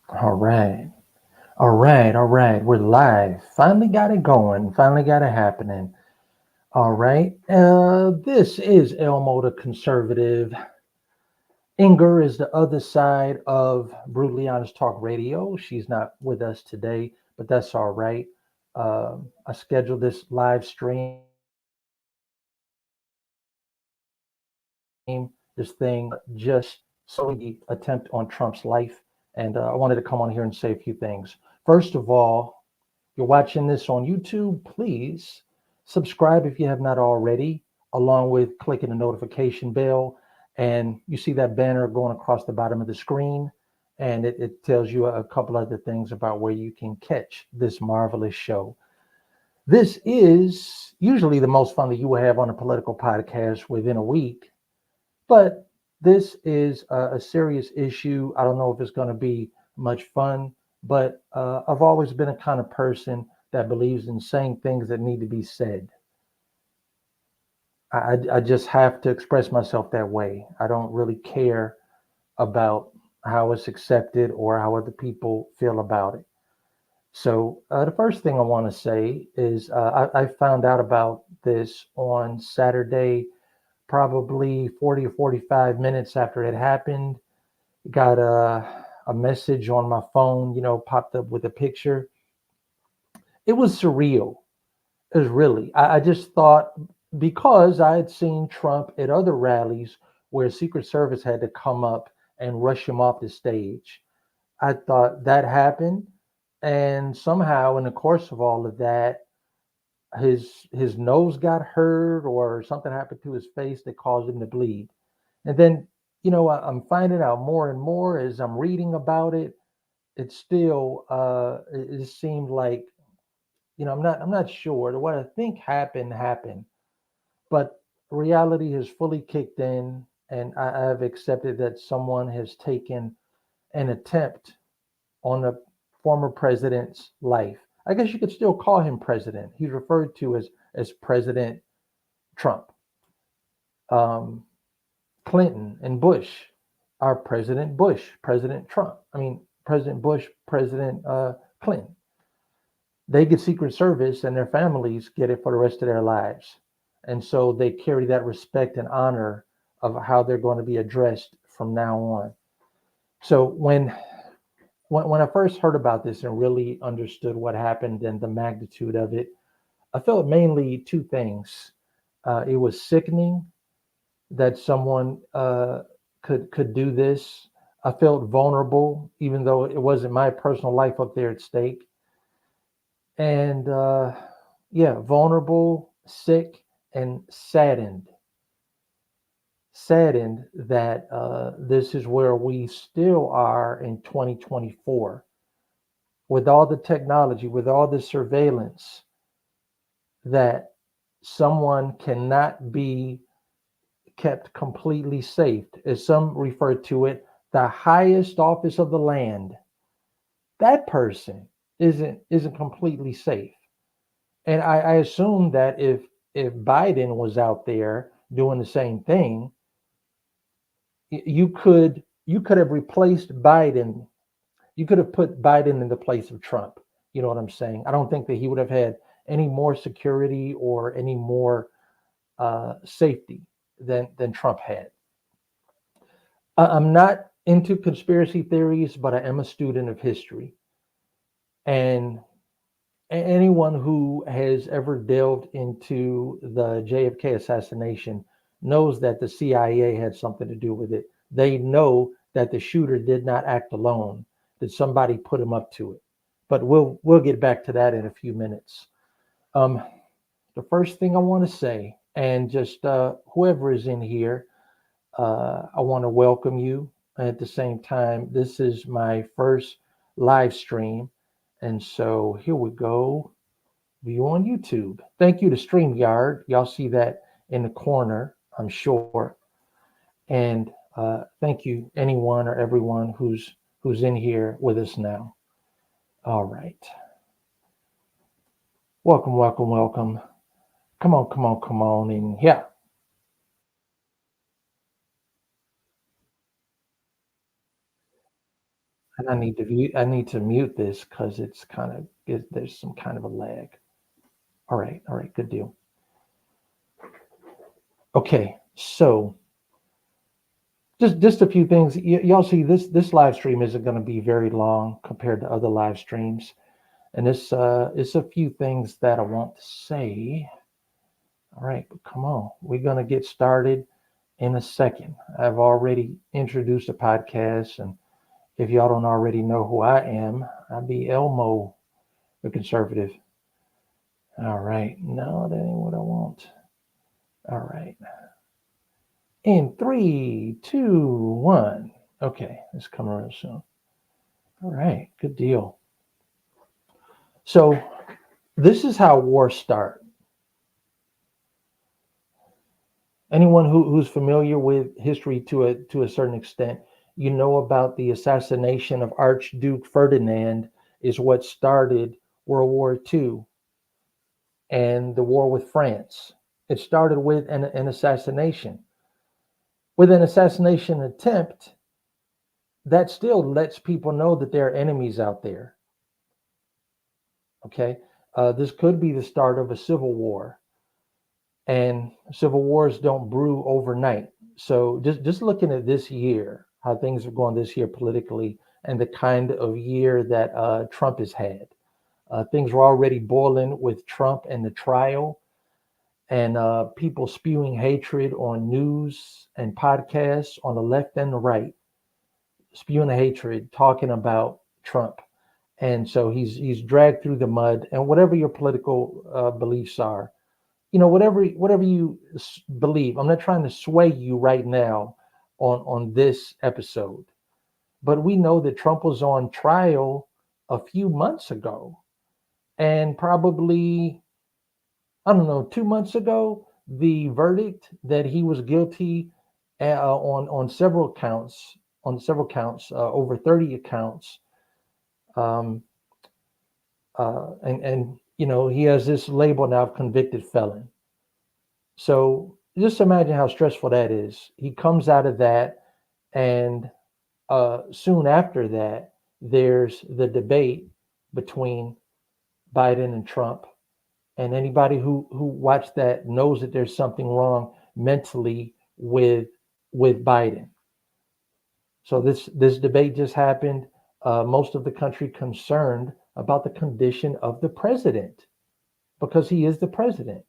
All right. All right. All right. We're live. Finally got it going. Finally got it happening. All right. This is Elmo the Conservative. Inger is the other side of Brutally Honest Talk Radio. She's not with us today, but that's all right. I scheduled this live stream, this thing just solely the attempt on Trump's life. And I wanted to come on here and say a few things. First of all, you're watching this on YouTube, please subscribe if you have not already, along with clicking the notification bell. And you see that banner going across the bottom of the screen, and it tells you a couple other things about where you can catch this marvelous show. This is usually the most fun that you will have on a political podcast within a week, but this is a serious issue. I don't know if it's going to be much fun, but I've always been a kind of person that believes in saying things that need to be said. I just have to express myself that way. I don't really care about how it's accepted or how other people feel about it. So the first thing I want to say is I found out about this on Saturday, probably 40 or 45 minutes after it happened. Got a message on my phone, popped up with a picture. It was surreal. It was really. I just thought because I had seen Trump at other rallies where Secret Service had to come up and rush him off the stage. I thought that happened, and somehow in the course of all of that, his nose got hurt or something happened to his face that caused him to bleed. And then, I'm finding out more and more as I'm reading about it. It's still, it seemed like, I'm not sure. What I think happened, but reality has fully kicked in, and I've accepted that someone has taken an attempt on a former president's life. I guess you could still call him president. He's referred to as President Trump. Um, Clinton and Bush are President Bush, President Trump. I mean, President Bush, President Clinton. They get Secret Service and their families get it for the rest of their lives. And so they carry that respect and honor of how they're going to be addressed from now on. So when I first heard about this and really understood what happened and the magnitude of it, I felt mainly two things. It was sickening that someone could do this. I felt vulnerable, even though it wasn't my personal life up there at stake. And yeah, vulnerable, sick, and saddened that this is where we still are in 2024 with all the technology, with all the surveillance, that someone cannot be kept completely safe. As some refer to it, the highest office of the land, that person isn't completely safe. And I assume that if Biden was out there doing the same thing, you could have replaced Biden. You could have put Biden in the place of Trump. You know what I'm saying? I don't think that he would have had any more security or any more safety than Trump had. I'm not into conspiracy theories, but I am a student of history. And anyone who has ever delved into the JFK assassination knows that the CIA had something to do with it. They know that the shooter did not act alone, that somebody put him up to it. But we'll get back to that in a few minutes. Um, the first thing I want to say, and just whoever is in here, I want to welcome you. At the same time, this is my first live stream. And so here we go. View on YouTube. Thank you to StreamYard. Y'all see that in the corner, I'm sure. And thank you, anyone or everyone who's in here with us now. All right. Welcome, welcome, welcome. Come on, come on, come on in here. And I need to mute this because it's kind of there's some kind of a lag. All right, good deal. Okay, so just a few things. Y'all see this live stream isn't going to be very long compared to other live streams, and this is a few things that I want to say. All right, but come on, we're going to get started in a second. I've already introduced the podcast, and if y'all don't already know who I am, I'd be Elmo, the conservative. All right, no, that ain't what I want. All right, in three, two, one. Okay, it's coming real soon. All right, good deal. So this is how wars start. Anyone who's familiar with history to a certain extent, you know about the assassination of Archduke Ferdinand is what started World War II and the war with France. It started with an assassination. With an assassination attempt, that still lets people know that there are enemies out there. Okay, this could be the start of a civil war, and civil wars don't brew overnight. So just looking at this year, how things are going this year politically, and the kind of year that Trump has had, things were already boiling with Trump and the trial, and people spewing hatred on news and podcasts on the left and the right, spewing hatred, talking about Trump. And so he's dragged through the mud. And whatever your political beliefs are, whatever you believe, I'm not trying to sway you right now on this episode, but we know that Trump was on trial a few months ago, and probably, I don't know, 2 months ago, the verdict that he was guilty on several counts, over 30 accounts, um, and he has this label now of convicted felon. So just imagine how stressful that is. He comes out of that, and soon after that, there's the debate between Biden and Trump. And anybody who watched that knows that there's something wrong mentally with Biden. So this debate just happened. Most of the country concerned about the condition of the president because he is the president.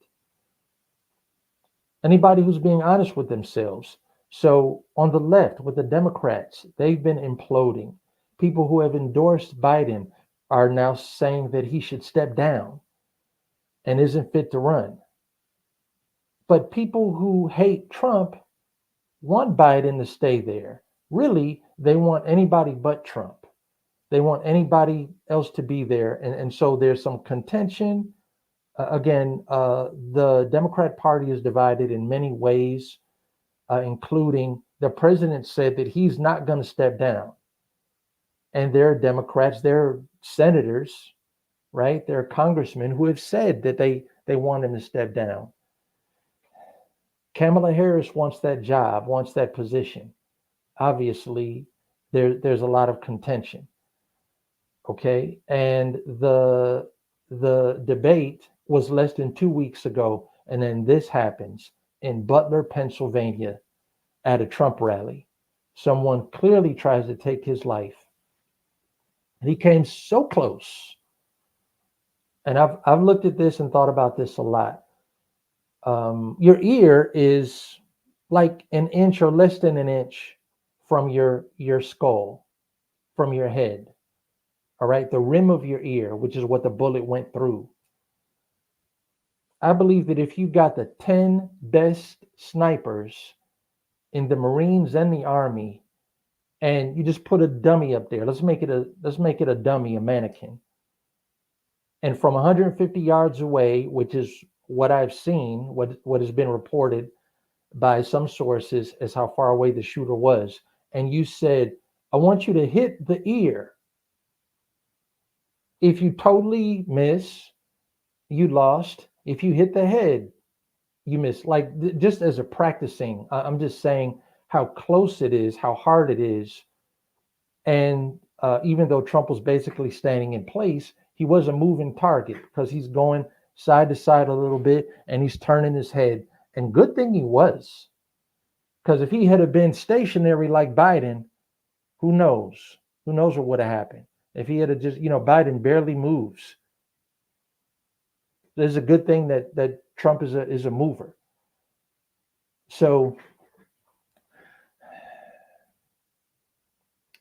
Anybody who's being honest with themselves. So on the left, with the Democrats, they've been imploding. People who have endorsed Biden are now saying that he should step down and isn't fit to run. But people who hate Trump want Biden to stay there. Really, they want anybody but Trump. They want anybody else to be there. And so there's some contention. Again, the Democrat Party is divided in many ways, including the president said that he's not going to step down. And there are Democrats, there are senators, right? There are congressmen who have said that they want him to step down. Kamala Harris wants that job, wants that position. Obviously, there's a lot of contention. Okay, and the debate was less than 2 weeks ago, and then this happens in Butler, Pennsylvania, at a Trump rally. Someone clearly tries to take his life. And he came so close. And I've looked at this and thought about this a lot. Your ear is like an inch or less than an inch from your skull, from your head. All right, the rim of your ear, which is what the bullet went through. I believe that if you got the 10 best snipers in the Marines and the Army, and you just put a dummy up there, let's make it a dummy, a mannequin, and from 150 yards away, which is what I've seen, what has been reported by some sources as how far away the shooter was, and you said, I want you to hit the ear. If you totally miss, you lost. If you hit the head, you miss. Like just as a practicing, I'm just saying how close it is, how hard it is. And even though Trump was basically standing in place, he was a moving target because he's going side to side a little bit and he's turning his head. And good thing he was, because if he had have been stationary like Biden, who knows? Who knows what would have happened if he had have just, Biden barely moves. There's a good thing that Trump is a mover. So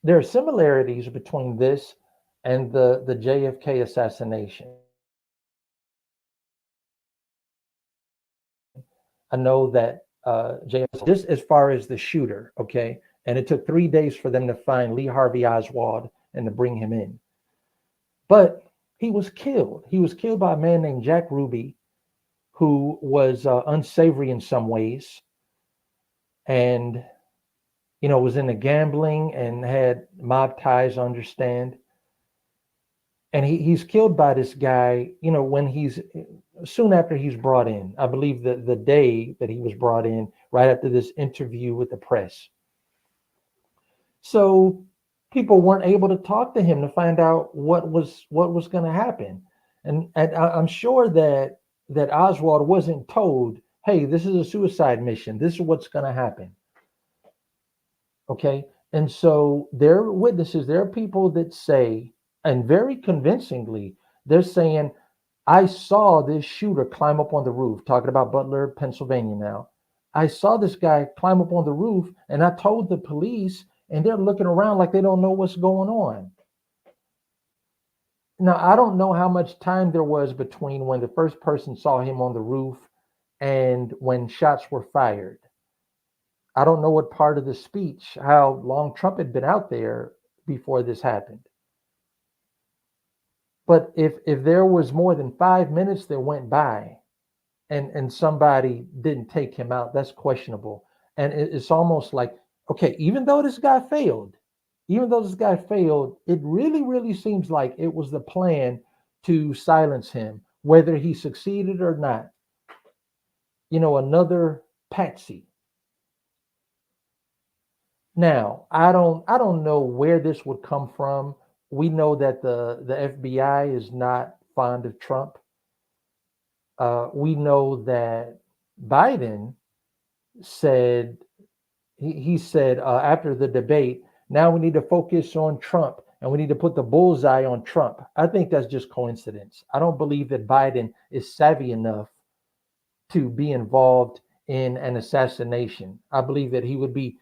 there are similarities between this and the JFK assassination. I know that JFK, just as far as the shooter, okay, and it took 3 days for them to find Lee Harvey Oswald and to bring him in. But he was killed. He was killed by a man named Jack Ruby, who was unsavory in some ways, and was into gambling and had mob ties. Understand? And he's killed by this guy. When he's soon after he's brought in, I believe the day that he was brought in, right after this interview with the press. So people weren't able to talk to him to find out what was going to happen, and I'm sure that Oswald wasn't told, "Hey, this is a suicide mission. This is what's going to happen." Okay, and so there are witnesses. There are people that say, and very convincingly, they're saying, "I saw this shooter climb up on the roof." Talking about Butler, Pennsylvania now. "I saw this guy climb up on the roof, and I told the police, and they're looking around like they don't know what's going on." Now, I don't know how much time there was between when the first person saw him on the roof and when shots were fired. I don't know what part of the speech, how long Trump had been out there before this happened. But if there was more than 5 minutes that went by and somebody didn't take him out, that's questionable. And it's almost like, okay, even though this guy failed, it really, really seems like it was the plan to silence him, whether he succeeded or not. Another patsy. Now, I don't know where this would come from. We know that the FBI is not fond of Trump. We know that Biden said he said after the debate, now we need to focus on Trump and we need to put the bullseye on Trump. I think that's just coincidence. I don't believe that Biden is savvy enough to be involved in an assassination. I believe that he would be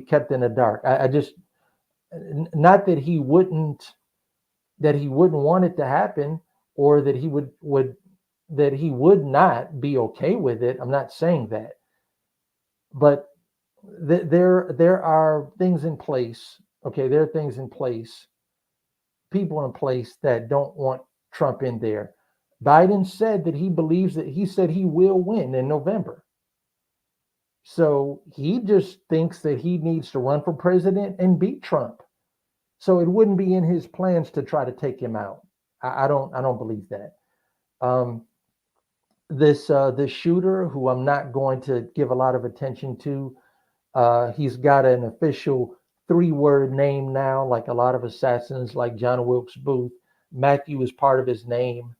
kept in the dark. I just, not that he wouldn't want it to happen, or that he would not be okay with it. I'm not saying that, but there are things in place. Okay, there are things in place, people in place that don't want Trump in there. Biden said that he said he will win in November. So he just thinks that he needs to run for president and beat Trump. So it wouldn't be in his plans to try to take him out. I don't believe that. Um, this shooter, who I'm not going to give a lot of attention to, he's got an official 3-word name now, like a lot of assassins, like John Wilkes Booth. Matthew is part of his name.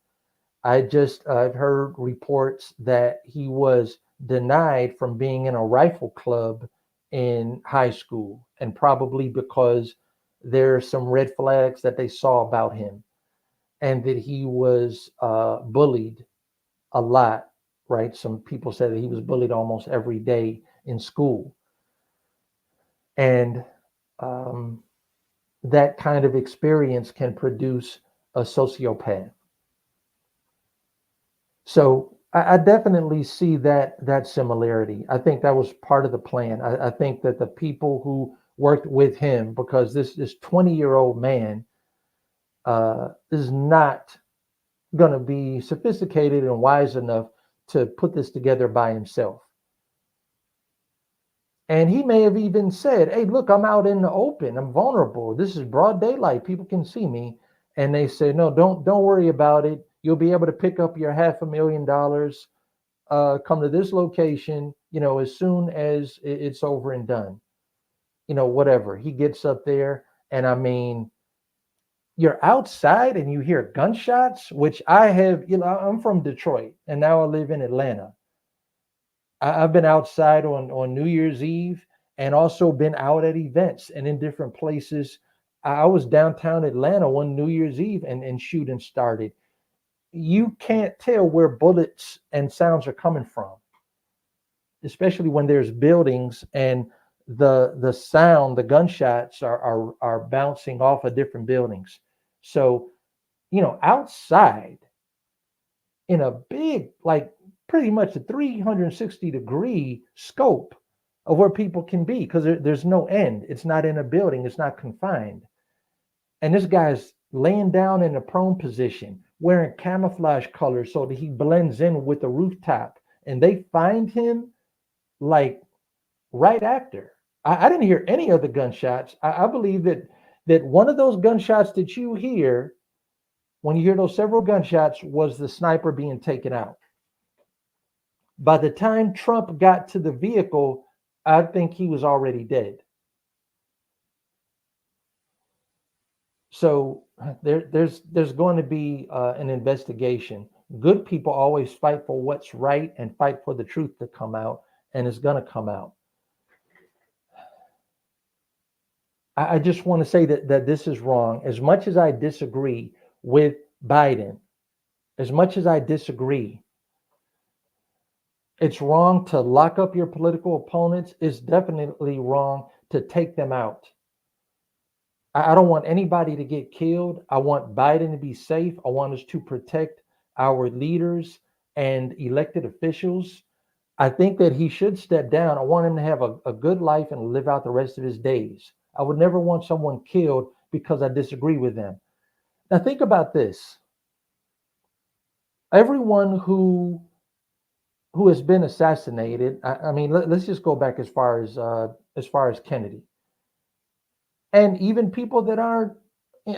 I've heard reports that he was denied from being in a rifle club in high school, and probably because there are some red flags that they saw about him, and that he was bullied a lot. Right? Some people said that he was bullied almost every day in school, and um, that kind of experience can produce a sociopath. So I definitely see that similarity. I think that was part of the plan. I think that the people who worked with him, because this 20-year-old man is not going to be sophisticated and wise enough to put this together by himself. And he may have even said, "Hey, look, I'm out in the open. I'm vulnerable. This is broad daylight. People can see me." And they say, "No, don't worry about it. You'll be able to pick up your $500,000. Come to this location, as soon as it's over and done." Whatever. He gets up there And I mean, you're outside and you hear gunshots, which I have, I'm from Detroit and now I live in Atlanta. I've been outside on New Year's Eve and also been out at events and in different places. I was downtown Atlanta one New Year's Eve and shooting started. You can't tell where bullets and sounds are coming from, especially when there's buildings and the sound, the gunshots are bouncing off of different buildings. So, outside in a big, like pretty much a 360-degree scope of where people can be, because there's no end. It's not in a building, it's not confined. And this guy's laying down in a prone position, wearing camouflage colors so that he blends in with the rooftop. And they find him like right after. I didn't hear any of the gunshots. I believe that one of those gunshots that you hear, when you hear those several gunshots, was the sniper being taken out. By the time Trump got to the vehicle, I think he was already dead. So there's going to be an investigation. Good people always fight for what's right and fight for the truth to come out, and it's going to come out. I just want to say that this is wrong. As much as I disagree with Biden, as much as I disagree, it's wrong to lock up your political opponents. It's definitely wrong to take them out. I don't want anybody to get killed. I want Biden to be safe. I want us to protect our leaders and elected officials. I think that he should step down. I want him to have a good life and live out the rest of his days. I would never want someone killed because I disagree with them. Now, think about this. Everyone who has been assassinated, I mean, let's just go back as far as Kennedy. And even people that aren't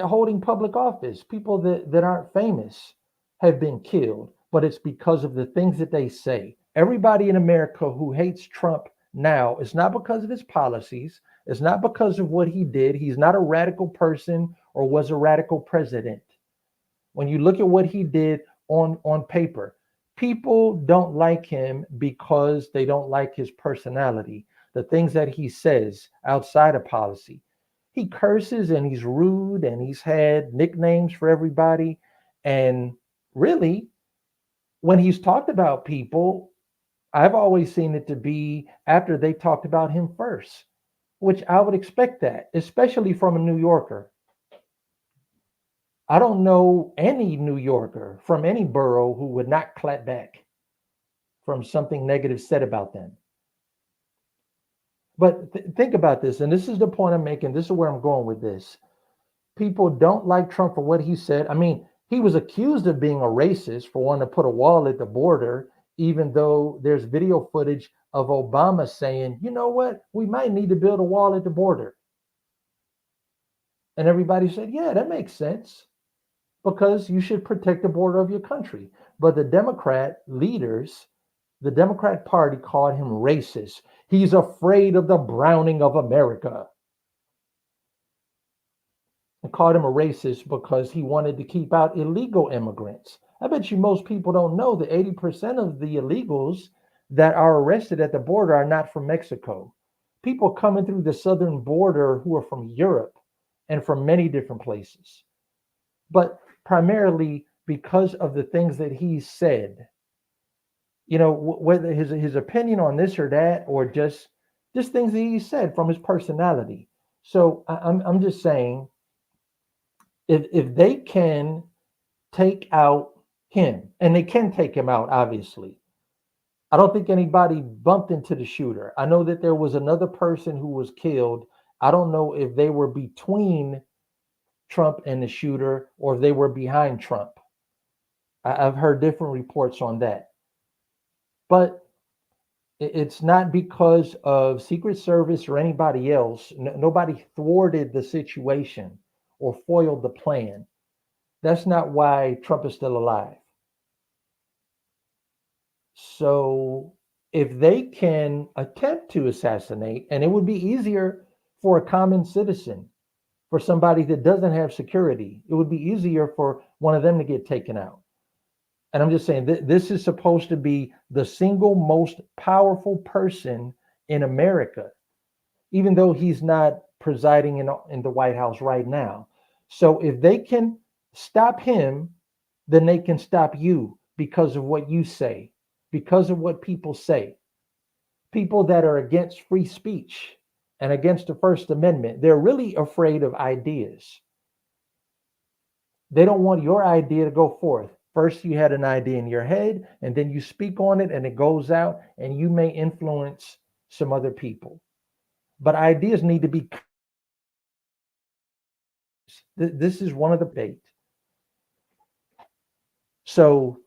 holding public office, people that aren't famous, have been killed, but it's because of the things that they say. Everybody in America who hates Trump now, it's not because of his policies, it's not because of what he did. He's not a radical person or was a radical president. When you look at what he did on paper, people don't like him because they don't like his personality, the things that he says outside of policy. He curses and he's rude and he's had nicknames for everybody. And really, when he's talked about people, I've always seen it to be after they talked about him first, which I would expect that, especially from a New Yorker. I don't know any New Yorker from any borough who would not clap back from something negative said about them. But think about this, and this is the point I'm making. This is where I'm going with this. People don't like Trump for what he said. I mean, he was accused of being a racist for wanting to put a wall at the border, even though there's video footage of Obama saying, you know what, we might need to build a wall at the border. And everybody said, yeah, that makes sense because you should protect the border of your country. But the Democrat leaders, the Democrat Party called him racist. He's afraid of the browning of America. And called him a racist because he wanted to keep out illegal immigrants. I bet you most people don't know that 80% of the illegals that are arrested at the border are not from Mexico. People coming through the southern border who are from Europe and from many different places. But primarily because of the things that he said, whether his opinion on this or that, or just things that he said from his personality. So I'm just saying, if they can take out him, and they can take him out, obviously. I don't think anybody bumped into the shooter. I know that there was another person who was killed. I don't know if they were between Trump and the shooter or if they were behind Trump. I've heard different reports on that. But it's not because of Secret Service or anybody else. Nobody thwarted the situation or foiled the plan. That's not why Trump is still alive. So if they can attempt to assassinate, and it would be easier for a common citizen, for somebody that doesn't have security. It would be easier for one of them to get taken out. And I'm just saying this is supposed to be the single most powerful person in America, even though he's not presiding in the White House right now. So if they can stop him, then they can stop you because of what you say, because of what people say. People that are against free speech and against the First Amendment, they're really afraid of ideas. They don't want your idea to go forth. First, you had an idea in your head, and then you speak on it, and it goes out, and you may influence some other people. But ideas need to be. This is one of the debate. So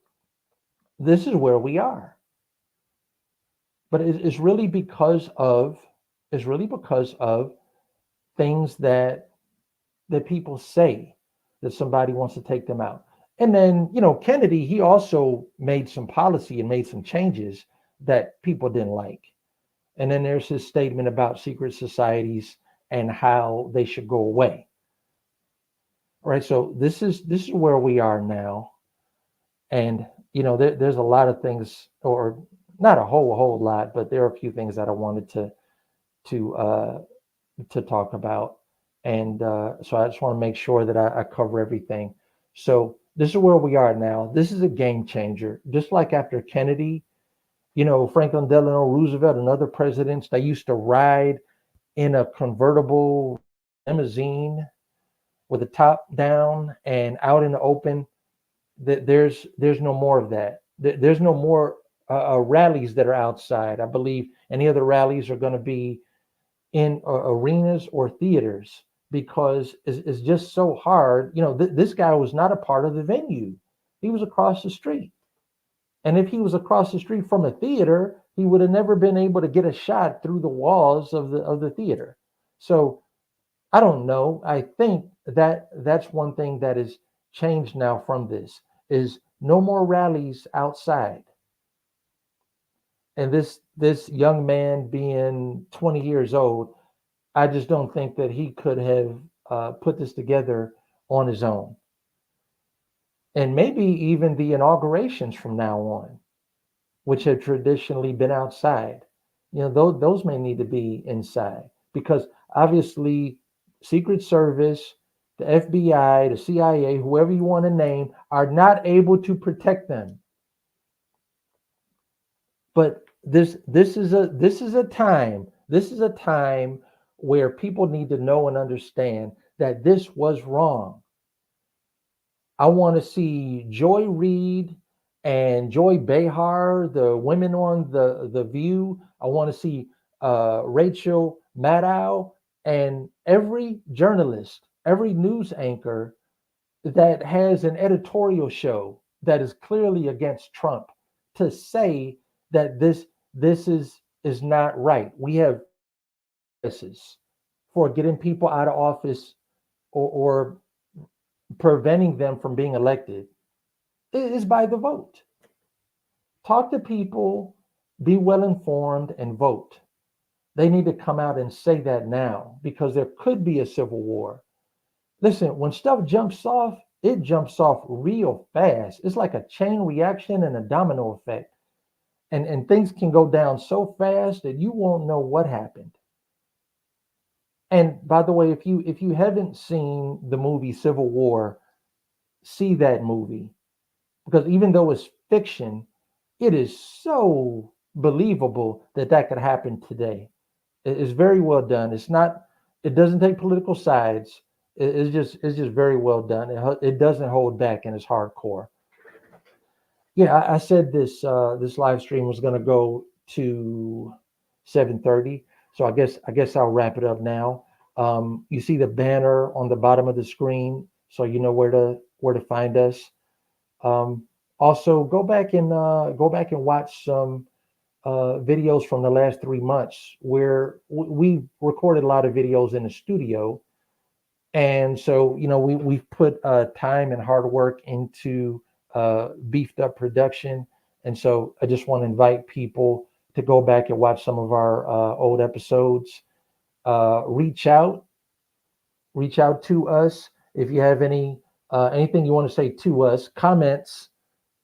this is where we are. But it's really because of things that people say that somebody wants to take them out. And then, Kennedy, he also made some policy and made some changes that people didn't like. And then there's his statement about secret societies and how they should go away. Right. So this is where we are now. And there's a lot of things, or not a whole lot, but there are a few things that I wanted to uh, to talk about. And so I just want to make sure that I cover everything. So this is where we are now. This is a game changer. Just like after Kennedy, Franklin Delano Roosevelt and other presidents, they used to ride in a convertible limousine with the top down and out in the open. There's no more of that. There's no more rallies that are outside. I believe any of the rallies are going to be in arenas or theaters because it's just so hard. This guy was not a part of the venue. He was across the street. And if he was across the street from a theater, he would have never been able to get a shot through the walls of the theater. So I don't know. I think that's one thing that is changed now from this is no more rallies outside. And this young man being 20 years old, I just don't think that he could have put this together on his own. And maybe even the inaugurations from now on, which have traditionally been outside, those may need to be inside because obviously Secret Service, the FBI, the CIA, whoever you want to name, are not able to protect them. But this is a time where people need to know and understand that this was wrong. I want to see Joy Reid and Joy Behar, the women on the View. I want to see Rachel Maddow and every journalist, every news anchor that has an editorial show that is clearly against Trump to say that this is not right. We have processes for getting people out of office or preventing them from being elected is by the vote. Talk to people, be well informed, and vote. They need to come out and say that now because there could be a civil war. Listen, when stuff jumps off, it jumps off real fast. It's like a chain reaction and a domino effect. And things can go down so fast that you won't know what happened. And by the way, if you haven't seen the movie Civil War, see that movie because even though it's fiction, it is so believable that that could happen today. It's very well done. It's not. It doesn't take political sides. It's just very well done. It doesn't hold back and it's hardcore. Yeah, I said this live stream was going to go to 7:30, so I guess I'll wrap it up now. You see the banner on the bottom of the screen, so you know where to find us. Also, go back and watch some videos from the last 3 months where we recorded a lot of videos in the studio, and so we've put time and hard work into beefed up production, and so I just want to invite people to go back and watch some of our old episodes. Reach out, Reach out to us if you have anything you want to say to us. Comments,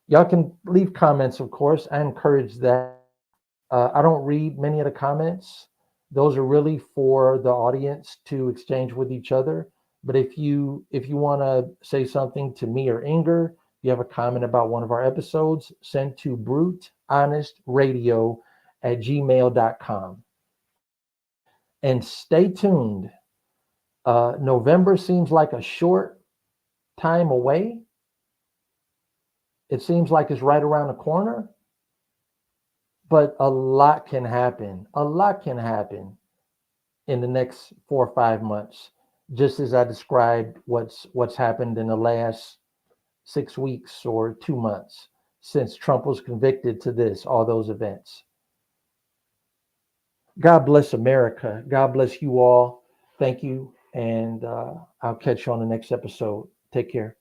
y'all can leave comments, of course. I encourage that. I don't read many of the comments. Those are really for the audience to exchange with each other. But if you want to say something to me or Inger, you have a comment about one of our episodes, send to brutehonest.radio@gmail.com. And stay tuned. November seems like a short time away. It seems like it's right around the corner, but a lot can happen. A lot can happen in the next 4 or 5 months, just as I described what's happened in the last 6 weeks or 2 months since Trump was convicted to all those events. God bless America. God bless you all. Thank you. And I'll catch you on the next episode. Take care.